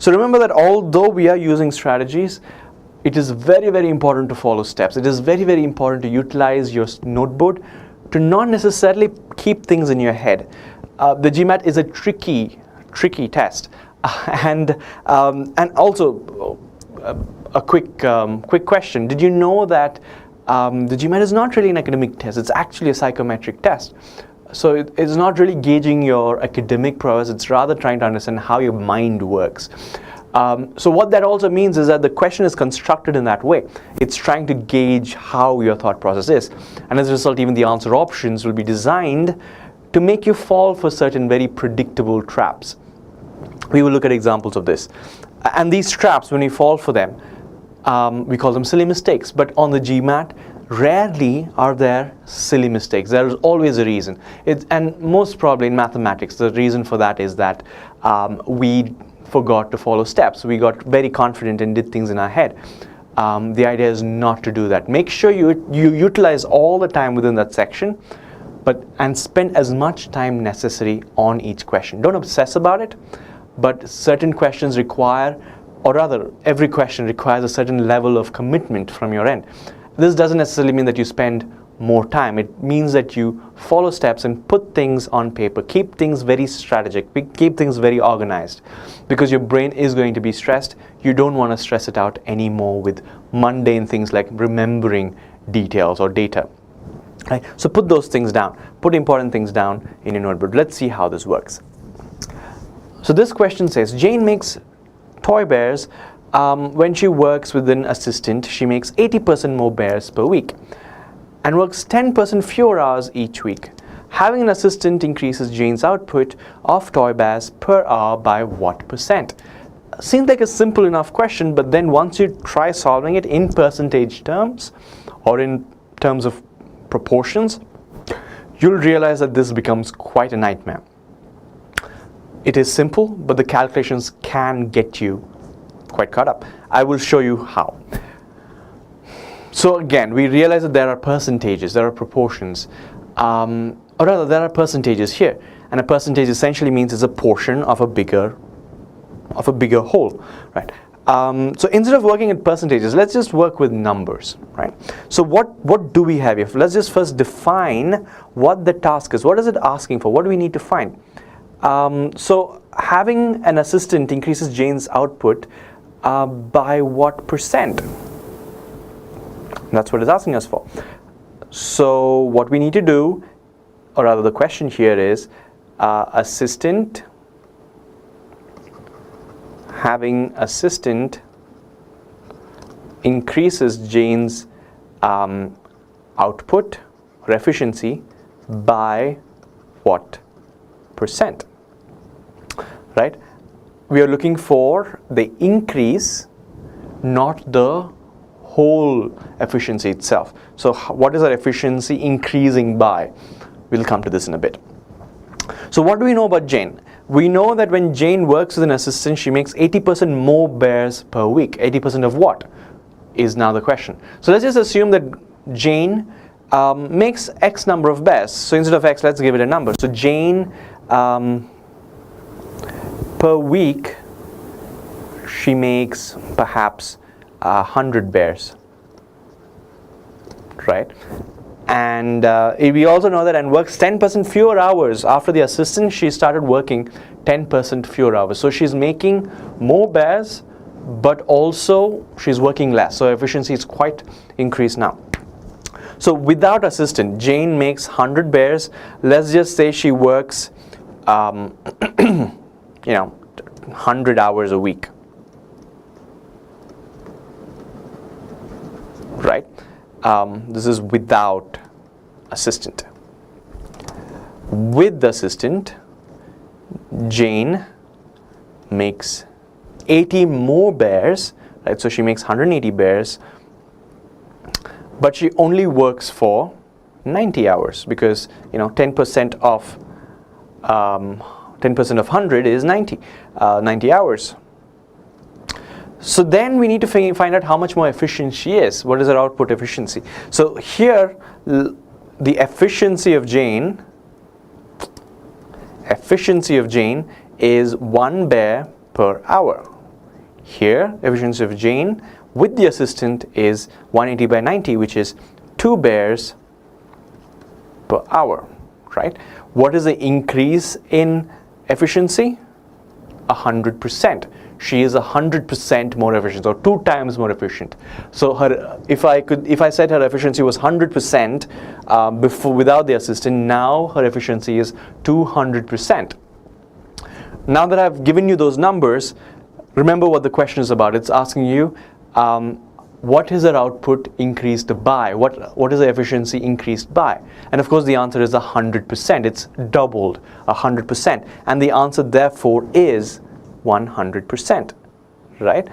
So remember that although we are using strategies, it is very, very important to follow steps. It is very, very important to utilize your notebook to not necessarily keep things in your head. The GMAT is a tricky test, and also a quick question. Did you know that the GMAT is not really an academic test? It's actually a psychometric test. So it's not really gauging your academic prowess. It's rather trying to understand how your mind works. So what that also means is that the question is constructed in that way. It's trying to gauge how your thought process is. And as a result, even the answer options will be designed to make you fall for certain very predictable traps. We will look at examples of this. And these traps, when we fall for them, we call them silly mistakes. But on the GMAT, rarely are there silly mistakes. There is always a reason. And most probably in mathematics, the reason for that is that we forgot to follow steps. We got very confident and did things in our head. The idea is not to do that. Make sure you utilize all the time within that section, and spend as much time necessary on each question. Don't obsess about it, but certain questions require, or rather, every question requires a certain level of commitment from your end. This doesn't necessarily mean that you spend more time. It means that you follow steps and put things on paper. Keep things very strategic. Keep things very organized, because your brain is going to be stressed. You don't want to stress it out anymore with mundane things like remembering details or data. Right? So put those things down. Put important things down in your notebook. Let's see how this works. So this question says, Jane makes toy bears. When she works with an assistant, she makes 80% more bears per week and works 10% fewer hours each week. Having an assistant increases Jane's output of toy bears per hour by what percent? Seems like a simple enough question, but then once you try solving it in percentage terms or in terms of proportions, you'll realize that this becomes quite a nightmare. It is simple, but the calculations can get you quite caught up. I will show you how. So again, we realize that there are percentages, there are proportions, or rather there are percentages here, and a percentage essentially means it's a portion of a bigger whole, right? So instead of working in percentages, let's just work with numbers, right? So what do we have here? Let's just first define what the task is. What is it asking for? What do we need to find? So having an assistant increases Jane's output by what percent? That's what it's asking us for. So what we need to do, or rather the question here is, having assistant increases Jane's output or efficiency by what percent? Right? We are looking for the increase, not the whole efficiency itself. So what is our efficiency increasing by? We'll come to this in a bit. So what do we know about Jane? We know that when Jane works with an assistant, she makes 80% more bears per week. 80% of what is now the question. So let's just assume that Jane makes X number of bears. So instead of X, let's give it a number. So Jane, per week, she makes perhaps 100 bears, right? And we also know that and works 10% fewer hours. After the assistant, she started working 10% fewer hours. So she's making more bears, but also she's working less. So efficiency is quite increased now. So without assistant, Jane makes 100 bears. Let's just say she works, 100 hours a week, right? This is without assistant. With the assistant, Jane makes 80 more bears, right? So she makes 180 bears, but she only works for 90 hours because 10% of 100 is 90 hours. So then we need to find out how much more efficient she is. What is her output efficiency? So here, the efficiency of Jane is 1 bear per hour. Here, efficiency of Jane with the assistant is 180 by 90, which is 2 bears per hour, right? What is the increase in efficiency? 100%. She is 100% more efficient, or 2 times more efficient. So her, if I said her efficiency was 100% before, without the assistant, now her efficiency is 200%. Now that I've given you those numbers, remember what the question is about. It's asking you, what is her output increased by? What is the efficiency increased by? And of course the answer is 100%. It's doubled, 100%. And the answer therefore is 100%, right?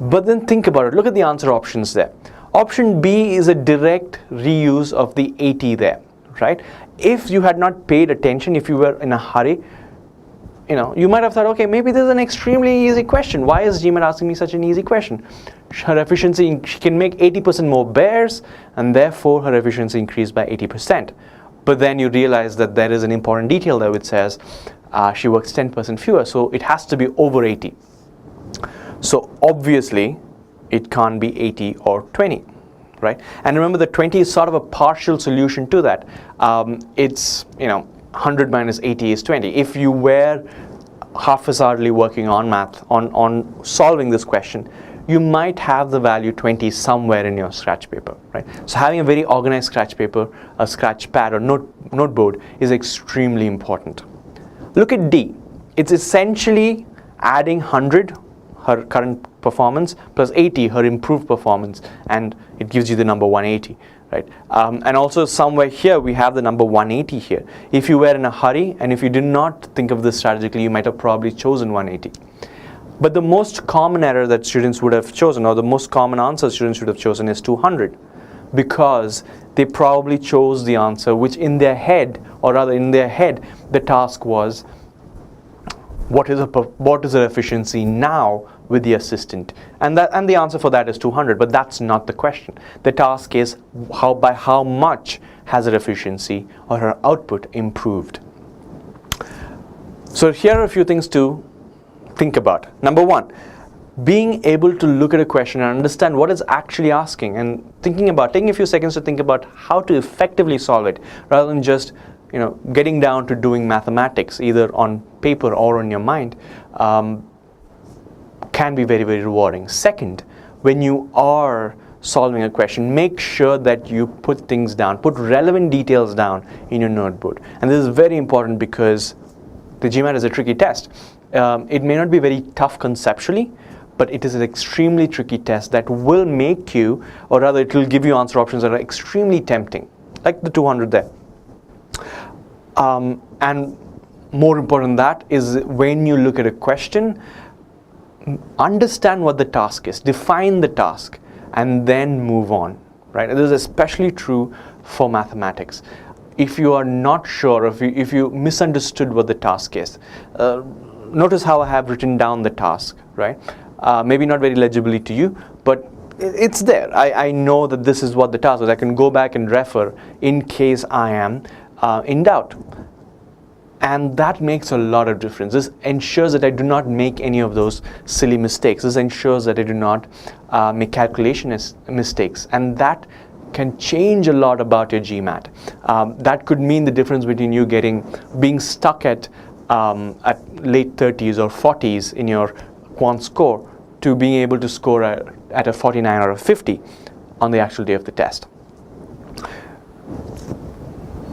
But then think about it. Look at the answer options there. Option B is a direct reuse of the 80 there, right? If you had not paid attention, if you were in a hurry, you might have thought, okay, maybe this is an extremely easy question. Why is GMAT asking me such an easy question? Her efficiency, she can make 80% more bears, and therefore her efficiency increased by 80%. But then you realize that there is an important detail there which says she works 10% fewer, so it has to be over 80. So obviously, it can't be 80 or 20, right? And remember, the 20 is sort of a partial solution to that. It's, 100 minus 80 is 20. If you were half-heartedly working on math, on solving this question, you might have the value 20 somewhere in your scratch paper, right? So having a very organized scratch paper, a scratch pad or noteboard is extremely important. Look at D. It's essentially adding 100, her current performance, plus 80, her improved performance, and it gives you the number 180. Right? And also somewhere here we have the number 180 here. If you were in a hurry and if you did not think of this strategically, you might have probably chosen 180. But the most common error that students would have chosen, or the most common answer students would have chosen, is 200, because they probably chose the answer which in their head, or rather in their head, the task was, what is her efficiency now with the assistant? And the answer for that is 200, but that's not the question. The task is by how much has her efficiency or her output improved. So here are a few things to think about. Number one, being able to look at a question and understand what it's actually asking, and taking a few seconds to think about how to effectively solve it, rather than just getting down to doing mathematics either on paper or on your mind, can be very, very rewarding. Second, when you are solving a question, make sure that you put things down, put relevant details down in your notebook. And this is very important because the GMAT is a tricky test. It may not be very tough conceptually, but it is an extremely tricky test that will make you, or rather it will give you answer options that are extremely tempting, like the 200 there. And more important than that is, when you look at a question, understand what the task is, define the task, and then move on, right? This is especially true for mathematics. If you are not sure, if you misunderstood what the task is, notice how I have written down the task, right? Maybe not very legibly to you, but it's there. I know that this is what the task is. I can go back and refer in case I am in doubt. And that makes a lot of difference. This ensures that I do not make any of those silly mistakes. This ensures that I do not make calculation mistakes. And that can change a lot about your GMAT. That could mean the difference between you being stuck at late 30s or 40s in your quant score to being able to score at a 49 or a 50 on the actual day of the test.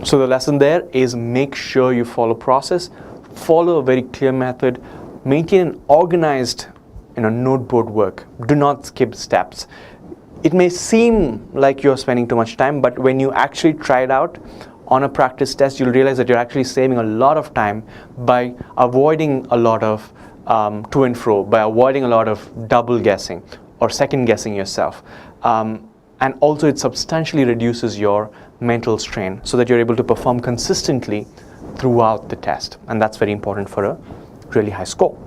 So the lesson there is, make sure you follow process, follow a very clear method, maintain an organized notebook work. Do not skip steps. It may seem like you're spending too much time, but when you actually try it out on a practice test, you'll realize that you're actually saving a lot of time by avoiding a lot of to and fro, by avoiding a lot of double guessing or second guessing yourself. And also it substantially reduces your mental strain so that you're able to perform consistently throughout the test. And that's very important for a really high score.